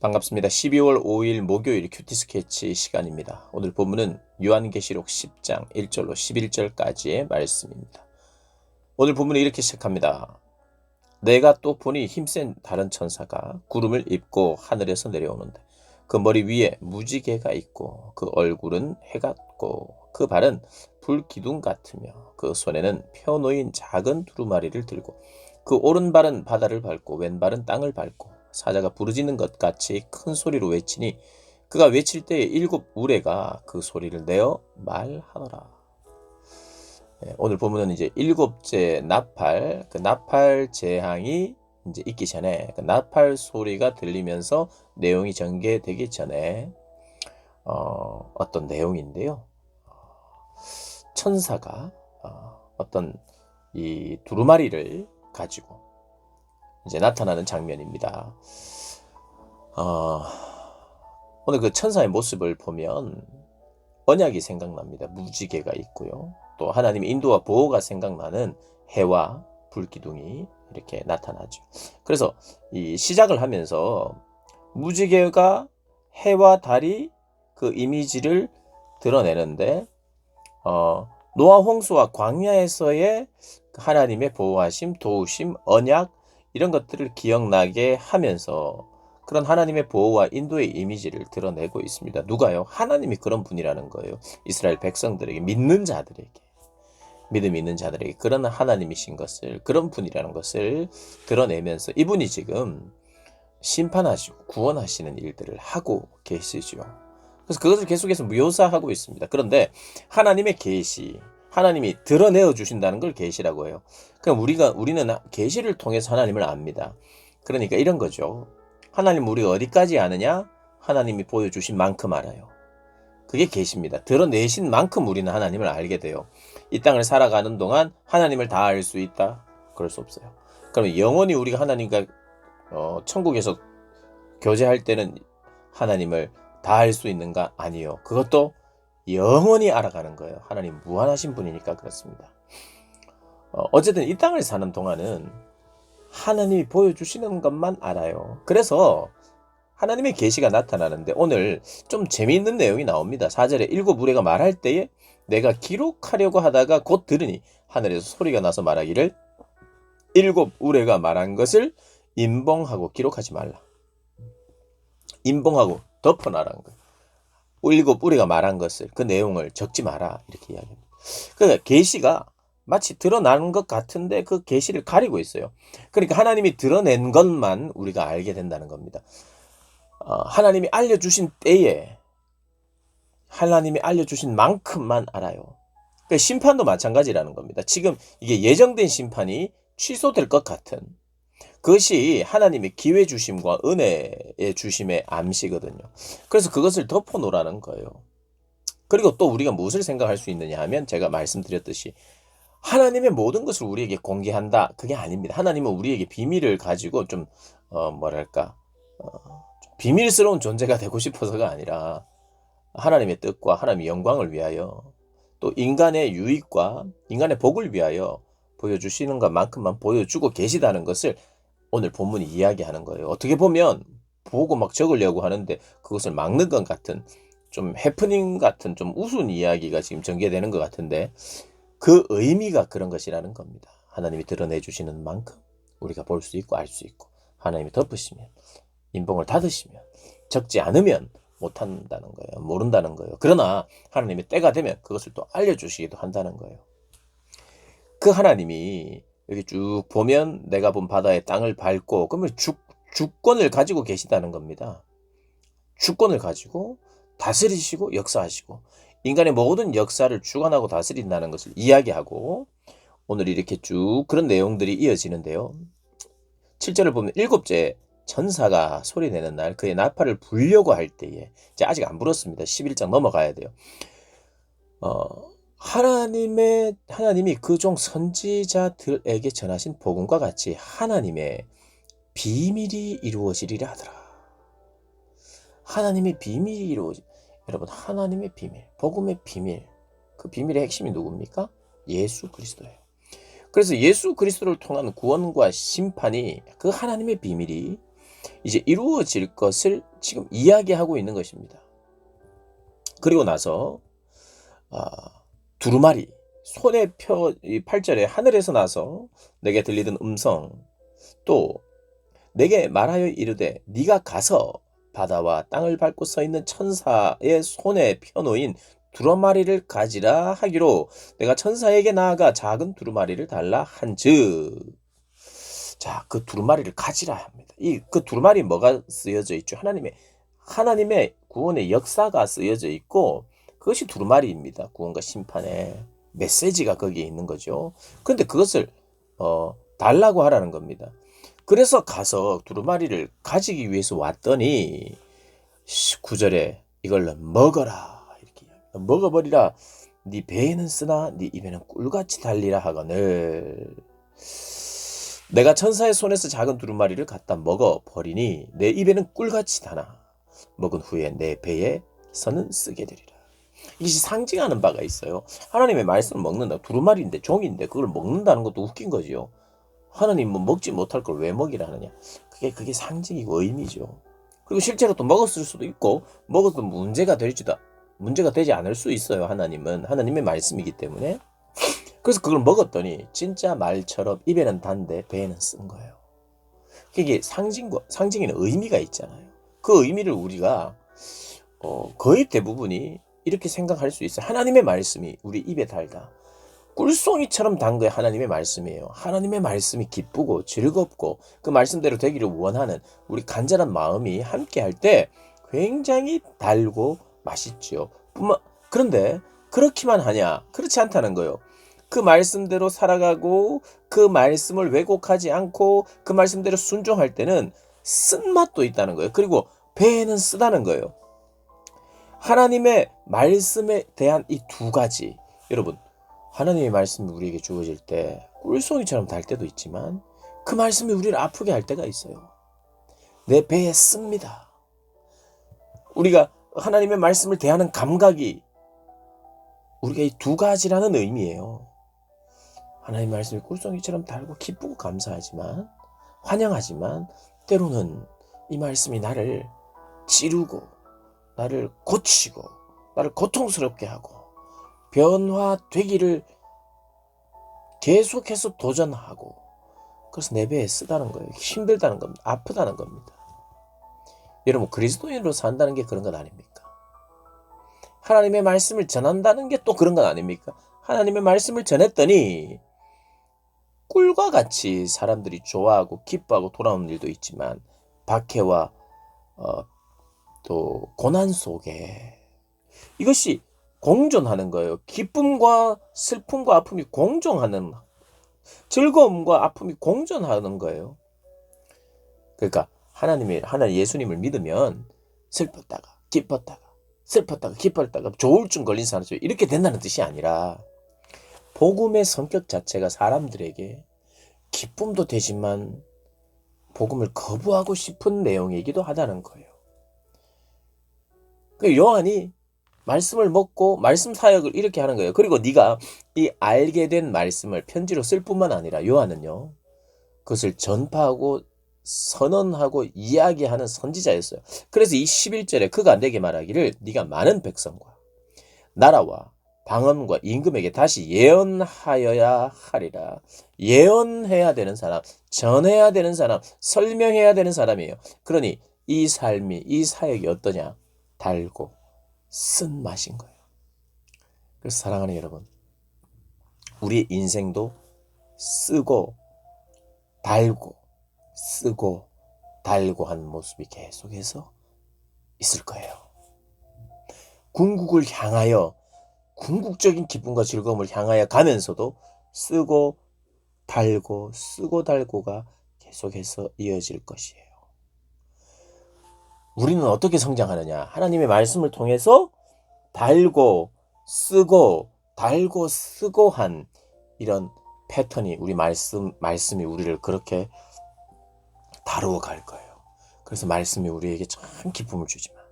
반갑습니다. 12월 5일 목요일 큐티 스케치 시간입니다. 오늘 본문은 요한계시록 10장 1절로 11절까지의 말씀입니다. 오늘 본문은 이렇게 시작합니다. 내가 또 보니 힘센 다른 천사가 구름을 입고 하늘에서 내려오는데 그 머리 위에 무지개가 있고 그 얼굴은 해 같고 그 발은 불기둥 같으며 그 손에는 펴놓인 작은 두루마리를 들고 그 오른발은 바다를 밟고 왼발은 땅을 밟고 사자가 부르짖는 것 같이 큰 소리로 외치니 그가 외칠 때에 일곱 우레가 그 소리를 내어 말하더라. 오늘 보면은 이제 일곱째 나팔, 그 나팔 재앙이 이제 있기 전에 그 나팔 소리가 들리면서 내용이 전개되기 전에 어떤 내용인데요. 천사가 어떤 이 두루마리를 가지고 이제 나타나는 장면입니다. 오늘 그 천사의 모습을 보면 언약이 생각납니다. 무지개가 있고요. 또 하나님의 인도와 보호가 생각나는 해와 불기둥이 이렇게 나타나죠. 그래서 이 시작을 하면서 무지개가 해와 달이 그 이미지를 드러내는데 노아 홍수와 광야에서의 하나님의 보호하심, 도우심, 언약 이런 것들을 기억나게 하면서 그런 하나님의 보호와 인도의 이미지를 드러내고 있습니다. 누가요? 하나님이 그런 분이라는 거예요. 이스라엘 백성들에게, 믿는 자들에게, 믿음 있는 자들에게 그런 하나님이신 것을, 그런 분이라는 것을 드러내면서 이분이 지금 심판하시고 구원하시는 일들을 하고 계시죠. 그래서 그것을 계속해서 묘사하고 있습니다. 그런데 하나님의 계시, 하나님이 드러내어 주신다는 걸 계시라고 해요. 그럼 우리는 계시를 통해서 하나님을 압니다. 그러니까 이런 거죠. 하나님 우리가 어디까지 아느냐? 하나님이 보여주신 만큼 알아요. 그게 계시입니다. 드러내신 만큼 우리는 하나님을 알게 돼요. 이 땅을 살아가는 동안 하나님을 다 알 수 있다? 그럴 수 없어요. 그러면 영원히 우리가 하나님과 천국에서 교제할 때는 하나님을 다 알 수 있는가? 아니요. 그것도 영원히 알아가는 거예요. 하나님 무한하신 분이니까 그렇습니다. 어쨌든 이 땅을 사는 동안은 하나님이 보여주시는 것만 알아요. 그래서 하나님의 계시가 나타나는데 오늘 좀 재미있는 내용이 나옵니다. 4절에 일곱 우레가 말할 때에 내가 기록하려고 하다가 곧 들으니 하늘에서 소리가 나서 말하기를 일곱 우레가 말한 것을 임봉하고 기록하지 말라. 임봉하고 덮어놔라는 거예요. 일곱 우리가 말한 것을, 그 내용을 적지 마라 이렇게 이야기합니다. 그러니까 계시가 마치 드러나는 것 같은데 그 계시를 가리고 있어요. 그러니까 하나님이 드러낸 것만 우리가 알게 된다는 겁니다. 하나님이 알려주신 때에 하나님이 알려주신 만큼만 알아요. 그러니까 심판도 마찬가지라는 겁니다. 지금 이게 예정된 심판이 취소될 것 같은 그것이 하나님의 기회 주심과 은혜의 주심의 암시거든요. 그래서 그것을 덮어놓으라는 거예요. 그리고 또 우리가 무엇을 생각할 수 있느냐 하면 제가 말씀드렸듯이 하나님의 모든 것을 우리에게 공개한다. 그게 아닙니다. 하나님은 우리에게 비밀을 가지고 좀 비밀스러운 존재가 되고 싶어서가 아니라 하나님의 뜻과 하나님의 영광을 위하여 또 인간의 유익과 인간의 복을 위하여 보여주시는 것만큼만 보여주고 계시다는 것을 오늘 본문이 이야기하는 거예요. 어떻게 보면 보고 막 적으려고 하는데 그것을 막는 것 같은 좀 해프닝 같은 좀 우스운 이야기가 지금 전개되는 것 같은데 그 의미가 그런 것이라는 겁니다. 하나님이 드러내 주시는 만큼 우리가 볼 수 있고 알 수 있고 하나님이 덮으시면 인봉을 닫으시면 적지 않으면 못한다는 거예요. 모른다는 거예요. 그러나 하나님의 때가 되면 그것을 또 알려주시기도 한다는 거예요. 그 하나님이 여기 쭉 보면 내가 본 바다의 땅을 밟고 그러면 주권을 가지고 계시다는 겁니다. 주권을 가지고 다스리시고 역사하시고 인간의 모든 역사를 주관하고 다스린다는 것을 이야기하고 오늘 이렇게 쭉 그런 내용들이 이어지는데요. 7절을 보면 일곱째 천사가 소리내는 날 그의 나팔을 불려고 할 때에 이제 아직 안 불었습니다. 11장 넘어가야 돼요. 하나님이 그 종 선지자들에게 전하신 복음과 같이 하나님의 비밀이 이루어지리라 하더라. 하나님의 비밀이 여러분 하나님의 비밀, 복음의 비밀, 그 비밀의 핵심이 누굽니까? 예수 그리스도예요. 그래서 예수 그리스도를 통한 구원과 심판이 그 하나님의 비밀이 이제 이루어질 것을 지금 이야기하고 있는 것입니다. 그리고 나서 두루마리 손에 펴, 이 8절에 하늘에서 나서 내게 들리던 음성 또 내게 말하여 이르되 네가 가서 바다와 땅을 밟고 서 있는 천사의 손에 펴놓인 두루마리를 가지라 하기로 내가 천사에게 나아가 작은 두루마리를 달라 한즉 자, 그 두루마리를 가지라 합니다. 그 두루마리 뭐가 쓰여져 있죠? 하나님의 구원의 역사가 쓰여져 있고 그것이 두루마리입니다. 구원과 심판의 메시지가 거기에 있는 거죠. 그런데 그것을 달라고 하라는 겁니다. 그래서 가서 두루마리를 가지기 위해서 왔더니 9절에 이걸 먹어라 이렇게 먹어버리라. 네 배에는 쓰나 네 입에는 꿀같이 달리라 하거늘 내가 천사의 손에서 작은 두루마리를 갖다 먹어버리니 내 입에는 꿀같이 다나 먹은 후에 내 배에서는 쓰게 되리라. 이것이 상징하는 바가 있어요. 하나님의 말씀을 먹는다. 두루마리인데 종인데 그걸 먹는다는 것도 웃긴 거죠. 하나님 뭐 먹지 못할 걸 왜 먹이라 하느냐. 그게 상징이고 의미죠. 그리고 실제로 또 먹었을 수도 있고 먹어도 문제가 되지 않을 수 있어요. 하나님은 하나님의 말씀이기 때문에. 그래서 그걸 먹었더니 진짜 말처럼 입에는 단데 배에는 쓴 거예요. 이게 상징에는 의미가 있잖아요. 그 의미를 우리가 거의 대부분이 이렇게 생각할 수 있어요. 하나님의 말씀이 우리 입에 달다. 꿀송이처럼 단 게 하나님의 말씀이에요. 하나님의 말씀이 기쁘고 즐겁고 그 말씀대로 되기를 원하는 우리 간절한 마음이 함께 할 때 굉장히 달고 맛있죠. 그런데 그렇기만 하냐? 그렇지 않다는 거예요. 그 말씀대로 살아가고 그 말씀을 왜곡하지 않고 그 말씀대로 순종할 때는 쓴맛도 있다는 거예요. 그리고 배에는 쓰다는 거예요. 하나님의 말씀에 대한 이 두 가지. 여러분, 하나님의 말씀이 우리에게 주어질 때 꿀송이처럼 달 때도 있지만 그 말씀이 우리를 아프게 할 때가 있어요. 내 배에 씁니다. 우리가 하나님의 말씀을 대하는 감각이 우리가 이 두 가지라는 의미예요. 하나님의 말씀이 꿀송이처럼 달고 기쁘고 감사하지만 환영하지만 때로는 이 말씀이 나를 찌르고 나를 고치고 나를 고통스럽게 하고 변화되기를 계속해서 도전하고 그래서 내 배에 쓰다는 거예요. 힘들다는 겁니다. 아프다는 겁니다. 여러분 그리스도인으로 산다는 게 그런 것 아닙니까? 하나님의 말씀을 전한다는 게 또 그런 것 아닙니까? 하나님의 말씀을 전했더니 꿀과 같이 사람들이 좋아하고 기뻐하고 돌아오는 일도 있지만 박해와 또 고난 속에 이것이 공존하는 거예요. 기쁨과 슬픔과 아픔이 공존하는 즐거움과 아픔이 공존하는 거예요. 그러니까 하나님 예수님을 믿으면 슬펐다가 기뻤다가 슬펐다가 기뻤다가 조울증 걸린 사람처럼 이렇게 된다는 뜻이 아니라 복음의 성격 자체가 사람들에게 기쁨도 되지만 복음을 거부하고 싶은 내용이기도 하다는 거예요. 그 요한이 말씀을 먹고 말씀 사역을 이렇게 하는 거예요. 그리고 네가 이 알게 된 말씀을 편지로 쓸 뿐만 아니라 요한은요. 그것을 전파하고 선언하고 이야기하는 선지자였어요. 그래서 이 11절에 그가 내게 말하기를 네가 많은 백성과 나라와 방언과 임금에게 다시 예언하여야 하리라. 예언해야 되는 사람, 전해야 되는 사람, 설명해야 되는 사람이에요. 그러니 이 삶이 이 사역이 어떠냐? 달고 쓴 맛인 거예요. 그래서 사랑하는 여러분, 우리의 인생도 쓰고 달고 쓰고 달고 하는 모습이 계속해서 있을 거예요. 궁극을 향하여 궁극적인 기쁨과 즐거움을 향하여 가면서도 쓰고 달고 쓰고 달고가 계속해서 이어질 것이에요. 우리는 어떻게 성장하느냐? 하나님의 말씀을 통해서 달고 쓰고 달고 쓰고 한 이런 패턴이 우리 말씀이 우리를 그렇게 다루어 갈 거예요. 그래서 말씀이 우리에게 참 기쁨을 주지만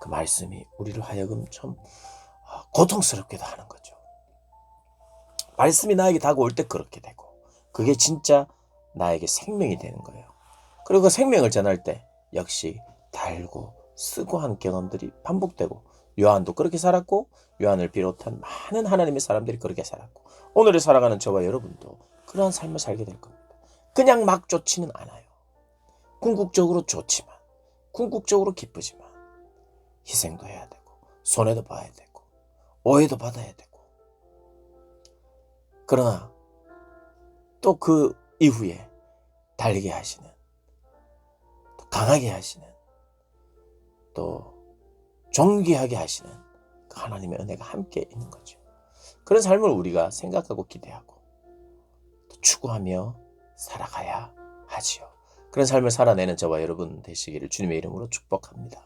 그 말씀이 우리를 하여금 참 고통스럽게도 하는 거죠. 말씀이 나에게 다가올 때 그렇게 되고 그게 진짜 나에게 생명이 되는 거예요. 그리고 그 생명을 전할 때 역시 달고 수고한 경험들이 반복되고 요한도 그렇게 살았고 요한을 비롯한 많은 하나님의 사람들이 그렇게 살았고 오늘을 살아가는 저와 여러분도 그러한 삶을 살게 될 겁니다. 그냥 막 좋지는 않아요. 궁극적으로 좋지만 궁극적으로 기쁘지만 희생도 해야 되고 손해도 봐야 되고 오해도 받아야 되고 그러나 또 그 이후에 달리게 하시는 또 강하게 하시는 또 존귀하게 하시는 그 하나님의 은혜가 함께 있는 거죠. 그런 삶을 우리가 생각하고 기대하고 또 추구하며 살아가야 하지요. 그런 삶을 살아내는 저와 여러분 되시기를 주님의 이름으로 축복합니다.